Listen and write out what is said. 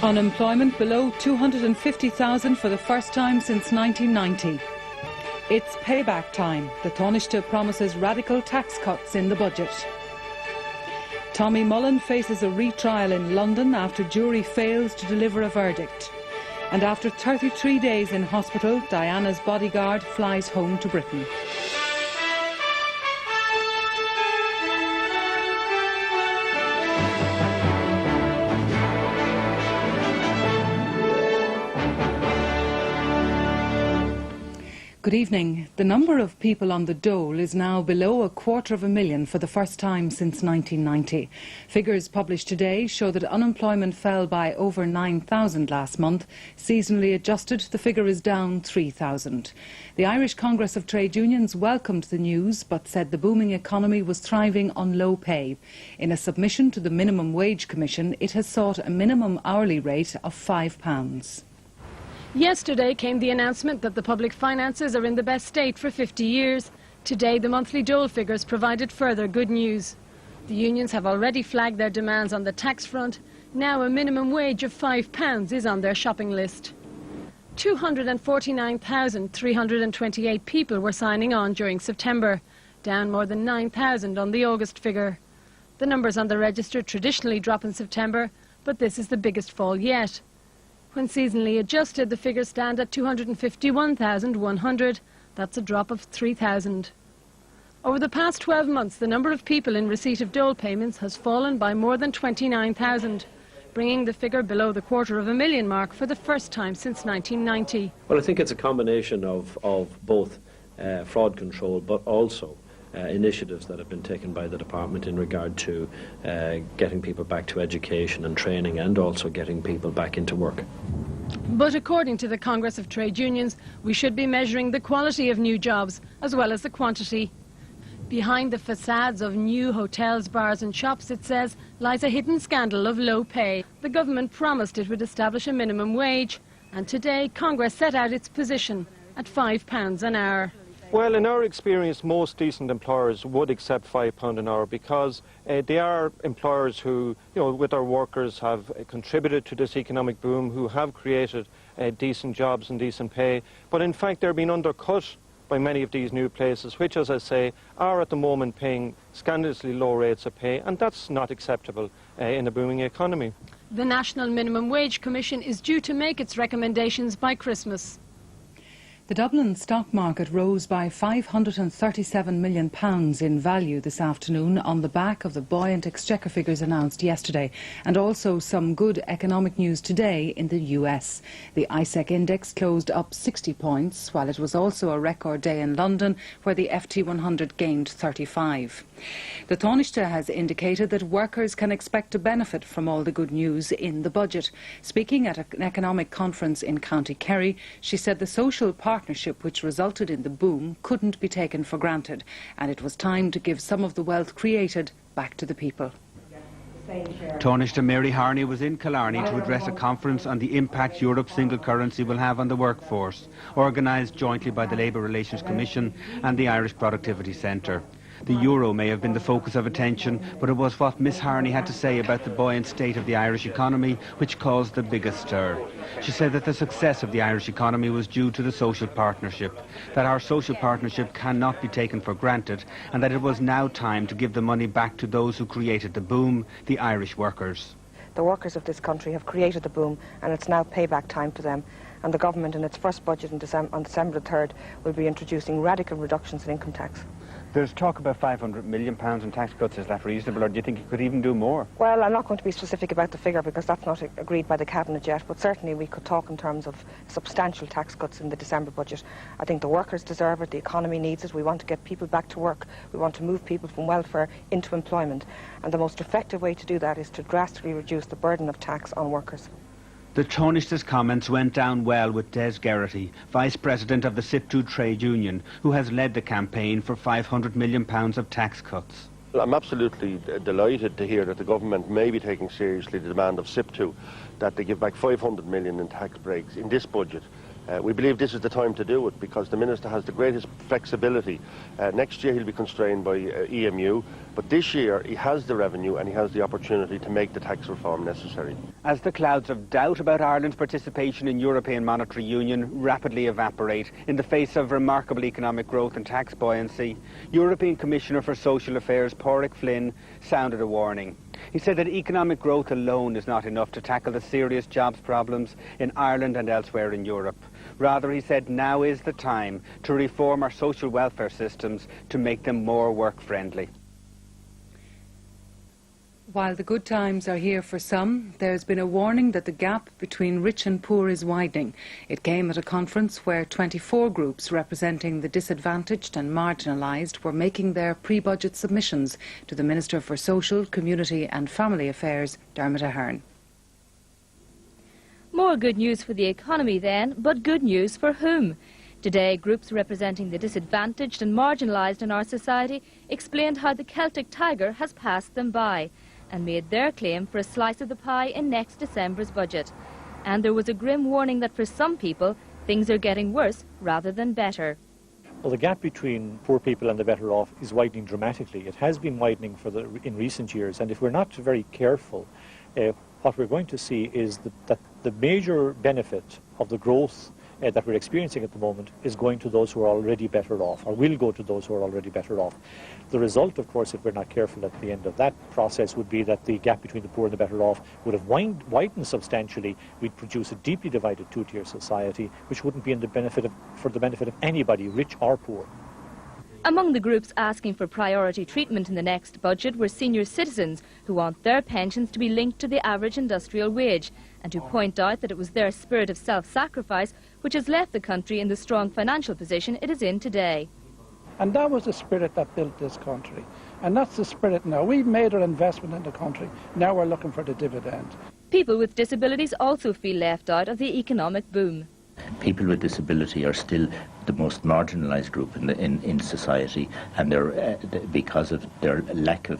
Unemployment below 250,000 for the first time since 1990. It's payback time. The Taoiseach promises radical tax cuts in the budget. Tommy Mullen faces a retrial in London after jury fails to deliver a verdict. And after 33 days in hospital, Diana's bodyguard flies home to Britain. Good evening. The number of people on the dole is now below 250,000 for the first time since 1990. Figures published today show that unemployment fell by over 9,000 last month. Seasonally adjusted, the figure is down 3,000. The Irish Congress of Trade Unions welcomed the news but said the booming economy was thriving on low pay. In a submission to the Minimum Wage Commission, it has sought a minimum hourly rate of £5. Yesterday came the announcement that the public finances are in the best state for 50 years. Today, the monthly dole figures provided further good news. The unions have already flagged their demands on the tax front. Now a minimum wage of £5 is on their shopping list. 249,328 people were signing on during September, down more than 9,000 on the August figure. The numbers on the register traditionally drop in September, but this is the biggest fall yet. When seasonally adjusted, the figures stand at 251,100. That's a drop of 3,000. Over the past 12 months, the number of people in receipt of dole payments has fallen by more than 29,000, bringing the figure below the 250,000 mark for the first time since 1990. Well, I think it's a combination of both fraud control, but also initiatives that have been taken by the department in regard to getting people back to education and training, and also getting people back into work. But according to the Congress of Trade Unions, we should be measuring the quality of new jobs as well as the quantity. Behind the facades of new hotels, bars and shops, it says, lies a hidden scandal of low pay. The government promised it would establish a minimum wage, and today Congress set out its position at £5 an hour. Well, in our experience, most decent employers would accept £5 an hour because they are employers who, with their workers have contributed to this economic boom, who have created decent jobs and decent pay. But in fact, they're being undercut by many of these new places, which, as I say, are at the moment paying scandalously low rates of pay, and that's not acceptable in a booming economy. The National Minimum Wage Commission is due to make its recommendations by Christmas. The Dublin stock market rose by £537 million in value this afternoon on the back of the buoyant exchequer figures announced yesterday, and also some good economic news today in the US. The ISEC index closed up 60 points, while it was also a record day in London, where the FT 100 gained 35. The Taoiseach has indicated that workers can expect to benefit from all the good news in the budget. Speaking at an economic conference in County Kerry, she said the social partnership which resulted in the boom couldn't be taken for granted, and it was time to give some of the wealth created back to the people. Taoiseach Mary Harney was in Killarney to address a conference on the impact Europe's single currency will have on the workforce, organised jointly by the Labour Relations Commission and the Irish Productivity Centre. The euro may have been the focus of attention, but it was what Miss Harney had to say about the buoyant state of the Irish economy which caused the biggest stir. She said that the success of the Irish economy was due to the social partnership, that our social partnership cannot be taken for granted, and that it was now time to give the money back to those who created the boom, the Irish workers. The workers of this country have created the boom, and it's now payback time for them. And the government in its first budget on December 3rd will be introducing radical reductions in income tax. There's talk about £500 million in tax cuts. Is that reasonable, or do you think it could even do more? Well, I'm not going to be specific about the figure because that's not agreed by the Cabinet yet, but certainly we could talk in terms of substantial tax cuts in the December budget. I think the workers deserve it, the economy needs it, we want to get people back to work, we want to move people from welfare into employment, and the most effective way to do that is to drastically reduce the burden of tax on workers. The Taoiseach's comments went down well with Des Geraghty, Vice President of the SIPTU trade union, who has led the campaign for £500 million of tax cuts. I'm absolutely delighted to hear that the government may be taking seriously the demand of SIPTU, that they give back 500 million in tax breaks in this budget We believe this is the time to do it because the Minister has the greatest flexibility. Next year he'll be constrained by EMU, but this year he has the revenue and he has the opportunity to make the tax reform necessary. As the clouds of doubt about Ireland's participation in European Monetary Union rapidly evaporate in the face of remarkable economic growth and tax buoyancy, European Commissioner for Social Affairs Pádraig Flynn sounded a warning. He said that economic growth alone is not enough to tackle the serious jobs problems in Ireland and elsewhere in Europe. Rather, he said, now is the time to reform our social welfare systems to make them more work-friendly. While the good times are here for some, there's been a warning that the gap between rich and poor is widening. It came at a conference where 24 groups representing the disadvantaged and marginalised were making their pre-budget submissions to the Minister for Social, Community and Family Affairs, Dermot AHERN. More good news for the economy then, but good news for whom? Today, groups representing the disadvantaged and marginalised in our society explained how the Celtic Tiger has passed them by and made their claim for a slice of the pie in next December's budget. And there was a grim warning that for some people, things are getting worse rather than better. Well, the gap between poor people and the better off is widening dramatically. It has been widening in recent years, and if we're not very careful, what we're going to see is that the major benefit of the growth that we're experiencing at the moment is going to those who are already better off, or will go to those who are already better off. The result, of course, if we're not careful at the end of that process, would be that the gap between the poor and the better off would have widened substantially. We'd produce a deeply divided two-tier society, which wouldn't be for the benefit of anybody, rich or poor. Among the groups asking for priority treatment in the next budget were senior citizens who want their pensions to be linked to the average industrial wage and who point out that it was their spirit of self-sacrifice which has left the country in the strong financial position it is in today. And that was the spirit that built this country. And that's the spirit now. We've made our investment in the country. Now we're looking for the dividend. People with disabilities also feel left out of the economic boom. People with disability are still the most marginalised group in society, and they're because of their lack of